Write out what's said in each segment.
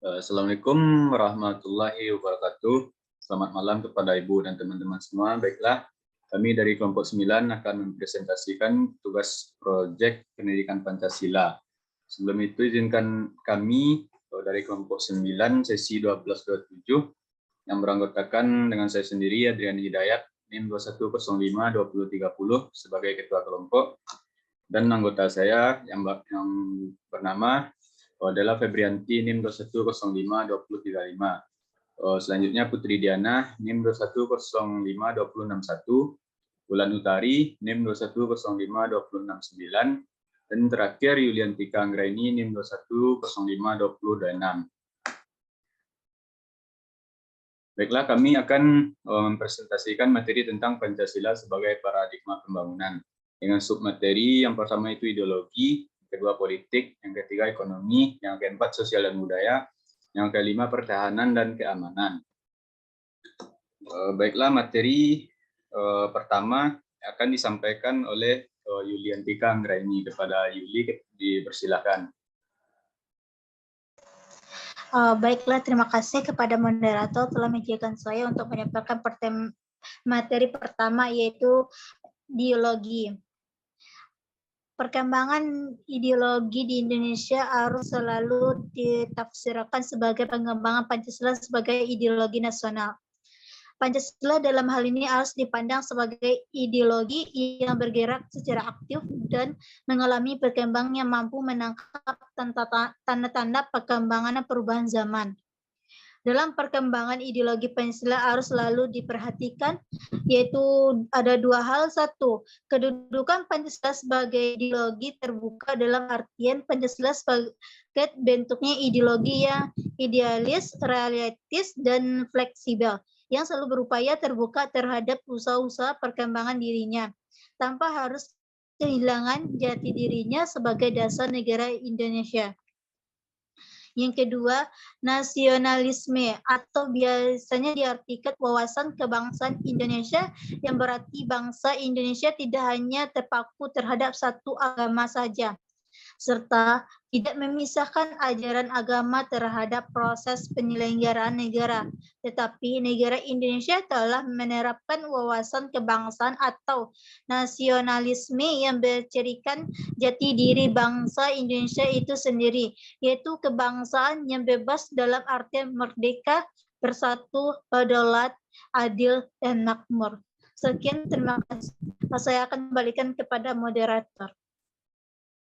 Assalamualaikum warahmatullahi wabarakatuh. Selamat malam kepada Ibu dan teman-teman semua. Baiklah, kami dari kelompok 9 akan mempresentasikan tugas proyek pendidikan Pancasila. Sebelum itu izinkan kami dari kelompok 9 sesi 1227 yang beranggotakan dengan saya sendiri Adrian Hidayat NIM 21052030 sebagai ketua kelompok, dan anggota saya yang bernama adalah Febrianti NIM 21052035. Selanjutnya Putri Diana NIM 21052061, Bulan Utari NIM 21052069, dan terakhir Yuliantika Anggraini NIM 21052026. Baiklah, kami akan mempresentasikan materi tentang Pancasila sebagai paradigma pembangunan dengan submateri yang pertama itu ideologi, yang kedua politik, yang ketiga ekonomi, yang keempat sosial dan budaya, yang kelima pertahanan dan keamanan. Baiklah, materi pertama akan disampaikan oleh Yuliantika Anggraini. Kepada Yuli dipersilakan. Baiklah, terima kasih kepada moderator telah mengizinkan saya untuk menyampaikan materi pertama, yaitu ideologi. Perkembangan ideologi di Indonesia harus selalu ditafsirkan sebagai pengembangan Pancasila sebagai ideologi nasional. Pancasila dalam hal ini harus dipandang sebagai ideologi yang bergerak secara aktif dan mengalami perkembangan yang mampu menangkap tanda-tanda perkembangan dan perubahan zaman. Dalam perkembangan ideologi Pancasila harus selalu diperhatikan, yaitu ada dua hal. Satu, kedudukan Pancasila sebagai ideologi terbuka dalam artian Pancasila sebagai bentuknya ideologi yang idealis, realistis, dan fleksibel, yang selalu berupaya terbuka terhadap usaha-usaha perkembangan dirinya, tanpa harus kehilangan jati dirinya sebagai dasar negara Indonesia. Yang kedua, nasionalisme atau biasanya diartikan wawasan kebangsaan Indonesia, yang berarti bangsa Indonesia tidak hanya terpaku terhadap satu agama saja, serta tidak memisahkan ajaran agama terhadap proses penyelenggaraan negara, tetapi negara Indonesia telah menerapkan wawasan kebangsaan atau nasionalisme yang bercirikan jati diri bangsa Indonesia itu sendiri, yaitu kebangsaan yang bebas dalam artian merdeka, bersatu, berdaulat, adil, dan makmur. Sekian, terima kasih. Saya akan kembalikan kepada moderator.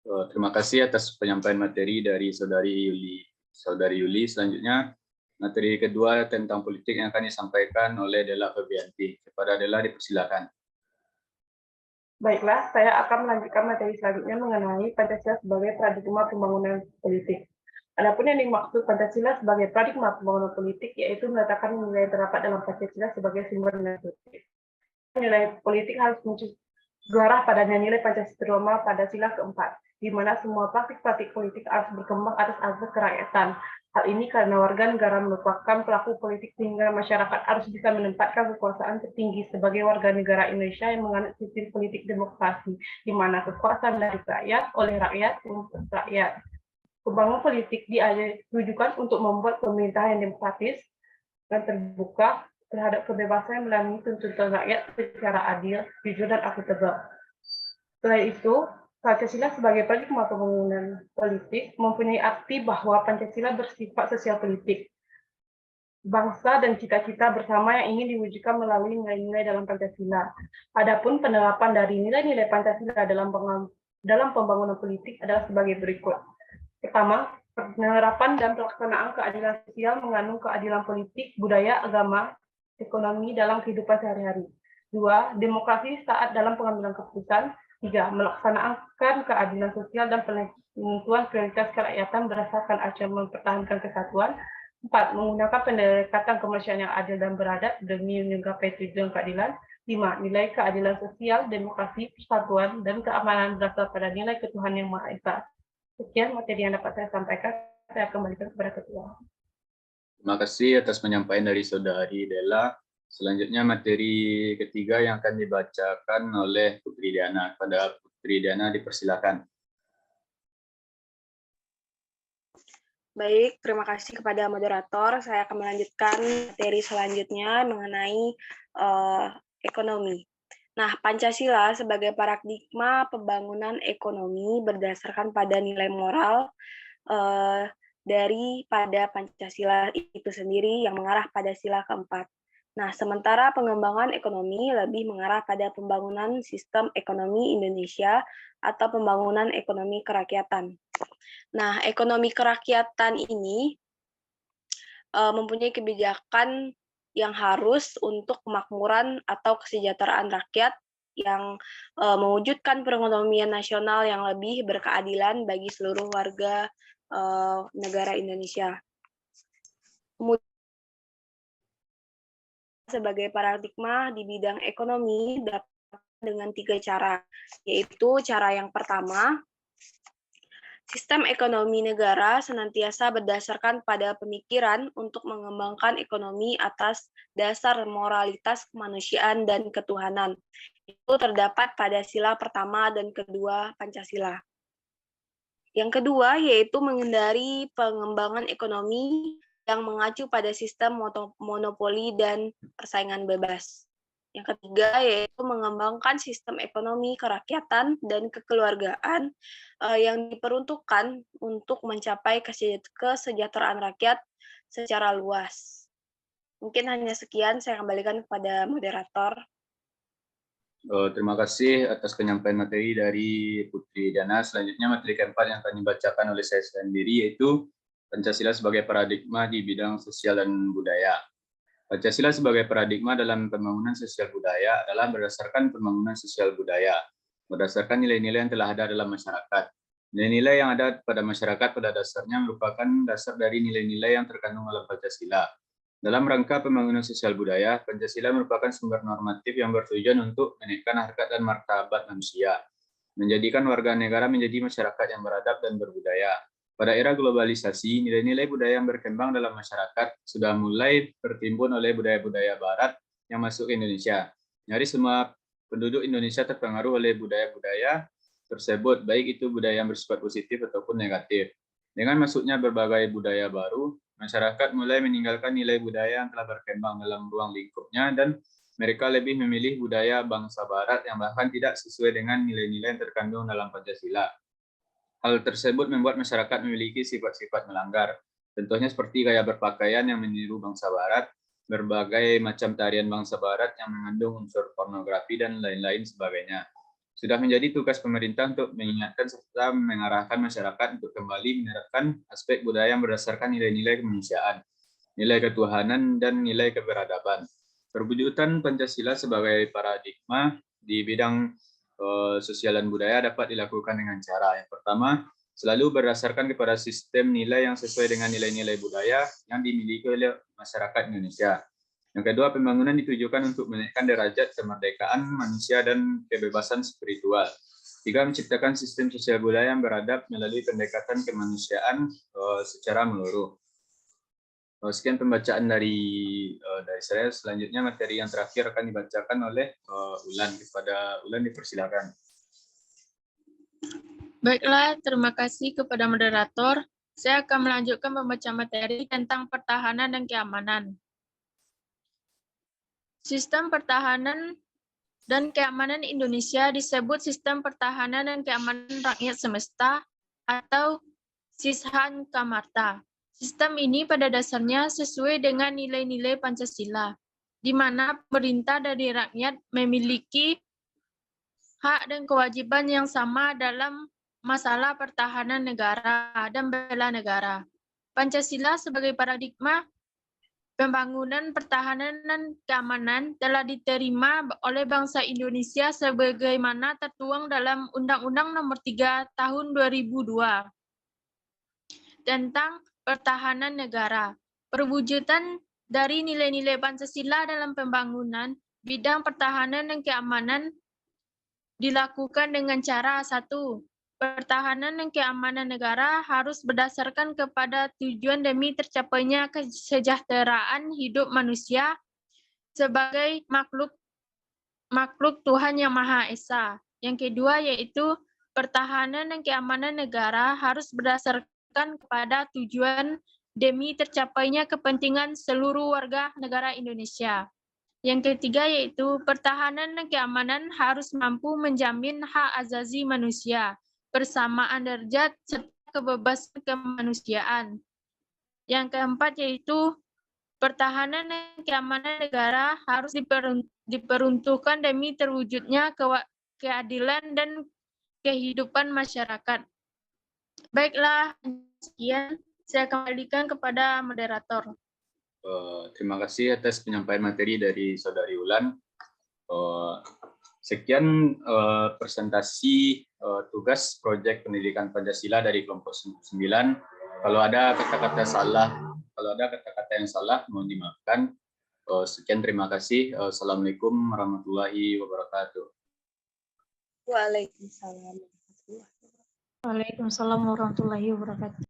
Terima kasih atas penyampaian materi dari Saudari Yuli. Selanjutnya, materi kedua tentang politik yang akan disampaikan oleh Della Febrianti. Kepada Della dipersilakan. Baiklah, saya akan melanjutkan materi selanjutnya mengenai Pancasila sebagai paradigma pembangunan politik. Adapun yang dimaksud Pancasila sebagai paradigma pembangunan politik yaitu meletakkan nilai yang terdapat dalam Pancasila sebagai sumber nilai politik. Nilai politik harus mengarah pada nilai Pancasila, terutama pada sila keempat, di mana semua praktik-praktik politik harus berkembang atas asas kerakyatan. Hal ini karena warga negara merupakan pelaku politik, sehingga masyarakat harus bisa menempatkan kekuasaan tertinggi sebagai warga negara Indonesia yang menganut sistem politik demokrasi, di mana kekuasaan dari rakyat, oleh rakyat, untuk rakyat. Pembangunan politik ditujukan untuk membuat pemerintahan yang demokratis dan terbuka terhadap kebebasan yang melalui tuntutan rakyat secara adil, jujur, dan akuntabel. Selain itu, Pancasila sebagai paradigma pembangunan politik mempunyai arti bahwa Pancasila bersifat sosial politik, bangsa dan cita-cita bersama yang ingin diwujudkan melalui nilai-nilai dalam Pancasila. Adapun penerapan dari nilai-nilai Pancasila dalam pembangunan politik adalah sebagai berikut. Pertama, penerapan dan pelaksanaan keadilan sosial mengandung keadilan politik, budaya, agama, ekonomi dalam kehidupan sehari-hari. 2, demokrasi saat dalam pengambilan keputusan. 3, melaksanakan keadilan sosial dan penentuan prioritas kerakyatan berdasarkan acuan mempertahankan kesatuan. 4, menggunakan pendekatan kemanusiaan yang adil dan beradab demi menggapai tujuan keadilan. 5, nilai keadilan sosial, demokrasi, persatuan, dan keamanan berasal pada nilai ketuhanan yang Maha Esa. Sekian materi yang dapat saya sampaikan. Saya kembalikan kepada ketua. Terima kasih atas penyampaian dari Saudari Della. Selanjutnya materi ketiga yang akan dibacakan oleh Putri Diana. Pada Putri Diana dipersilakan. Baik, terima kasih kepada moderator. Saya akan melanjutkan materi selanjutnya mengenai ekonomi. Nah, Pancasila sebagai paradigma pembangunan ekonomi berdasarkan pada nilai moral daripada Pancasila itu sendiri yang mengarah pada sila keempat. Nah, sementara pengembangan ekonomi lebih mengarah pada pembangunan sistem ekonomi Indonesia atau pembangunan ekonomi kerakyatan. Nah, ekonomi kerakyatan ini mempunyai kebijakan yang harus untuk kemakmuran atau kesejahteraan rakyat yang mewujudkan perekonomian nasional yang lebih berkeadilan bagi seluruh warga negara Indonesia. Kemudian sebagai paradigma di bidang ekonomi dapat dengan 3 cara, yaitu cara yang pertama, sistem ekonomi negara senantiasa berdasarkan pada pemikiran untuk mengembangkan ekonomi atas dasar moralitas kemanusiaan dan ketuhanan. Itu terdapat pada sila pertama dan kedua Pancasila. Yang kedua yaitu menghindari pengembangan ekonomi yang mengacu pada sistem monopoli dan persaingan bebas. Yang ketiga yaitu mengembangkan sistem ekonomi kerakyatan dan kekeluargaan yang diperuntukkan untuk mencapai kesejahteraan rakyat secara luas. Mungkin hanya sekian, saya kembalikan kepada moderator. Terima kasih atas penyampaian materi dari Putri Diana. Selanjutnya materi keempat yang akan dibacakan oleh saya sendiri yaitu Pancasila sebagai paradigma di bidang sosial dan budaya. Pancasila sebagai paradigma dalam pembangunan sosial budaya adalah berdasarkan pembangunan sosial budaya, berdasarkan nilai-nilai yang telah ada dalam masyarakat. Nilai-nilai yang ada pada masyarakat pada dasarnya merupakan dasar dari nilai-nilai yang terkandung dalam Pancasila. Dalam rangka pembangunan sosial budaya, Pancasila merupakan sumber normatif yang bertujuan untuk menaikkan harkat dan martabat manusia, menjadikan warga negara menjadi masyarakat yang beradab dan berbudaya. Pada era globalisasi, nilai-nilai budaya yang berkembang dalam masyarakat sudah mulai tertimbun oleh budaya-budaya barat yang masuk ke Indonesia. Nyaris semua penduduk Indonesia terpengaruh oleh budaya-budaya tersebut, baik itu budaya yang bersifat positif ataupun negatif. Dengan masuknya berbagai budaya baru, masyarakat mulai meninggalkan nilai budaya yang telah berkembang dalam ruang lingkupnya dan mereka lebih memilih budaya bangsa barat yang bahkan tidak sesuai dengan nilai-nilai yang terkandung dalam Pancasila. Hal tersebut membuat masyarakat memiliki sifat-sifat melanggar. Contohnya seperti gaya berpakaian yang meniru bangsa barat, berbagai macam tarian bangsa barat yang mengandung unsur pornografi, dan lain-lain sebagainya. Sudah menjadi tugas pemerintah untuk mengingatkan serta mengarahkan masyarakat untuk kembali menerapkan aspek budaya yang berdasarkan nilai-nilai kemanusiaan, nilai ketuhanan, dan nilai keberadaban. Perwujudan Pancasila sebagai paradigma di bidang sosial dan budaya dapat dilakukan dengan cara yang pertama, selalu berdasarkan kepada sistem nilai yang sesuai dengan nilai-nilai budaya yang dimiliki oleh masyarakat Indonesia. Yang kedua, pembangunan ditujukan untuk menaikkan derajat kemerdekaan manusia dan kebebasan spiritual. Tiga, menciptakan sistem sosial budaya yang beradab melalui pendekatan kemanusiaan secara menyeluruh. Sekian pembacaan dari saya. Selanjutnya materi yang terakhir akan dibacakan oleh Ulan. Kepada Ulan dipersilakan. Baiklah, terima kasih kepada moderator. Saya akan melanjutkan pembacaan materi tentang pertahanan dan keamanan. Sistem pertahanan dan keamanan Indonesia disebut Sistem Pertahanan dan Keamanan Rakyat Semesta atau Sishan Kamarta. Sistem ini pada dasarnya sesuai dengan nilai-nilai Pancasila, di mana pemerintah dari rakyat memiliki hak dan kewajiban yang sama dalam masalah pertahanan negara dan bela negara. Pancasila sebagai paradigma pembangunan pertahanan dan keamanan telah diterima oleh bangsa Indonesia sebagaimana tertuang dalam Undang-Undang Nomor 3 Tahun 2002 tentang pertahanan negara. Perwujudan dari nilai-nilai Pancasila dalam pembangunan bidang pertahanan dan keamanan dilakukan dengan cara 1. Pertahanan dan keamanan negara harus berdasarkan kepada tujuan demi tercapainya kesejahteraan hidup manusia sebagai makhluk Tuhan Yang Maha Esa. Yang kedua yaitu pertahanan dan keamanan negara harus berdasarkan kepada tujuan demi tercapainya kepentingan seluruh warga negara Indonesia. Yang ketiga yaitu pertahanan dan keamanan harus mampu menjamin hak asasi manusia, persamaan derajat, serta kebebasan kemanusiaan. Yang keempat yaitu pertahanan dan keamanan negara harus diperuntukkan demi terwujudnya keadilan dan kehidupan masyarakat. Baiklah, sekian saya kembalikan kepada moderator. Terima kasih atas penyampaian materi dari Saudari Ulan. Sekian presentasi tugas proyek pendidikan Pancasila dari kelompok 9. Kalau ada kata-kata yang salah, mohon dimaafkan. Sekian, terima kasih. Assalamualaikum warahmatullahi wabarakatuh. Waalaikumsalam. Waalaikumsalam warahmatullahi wabarakatuh.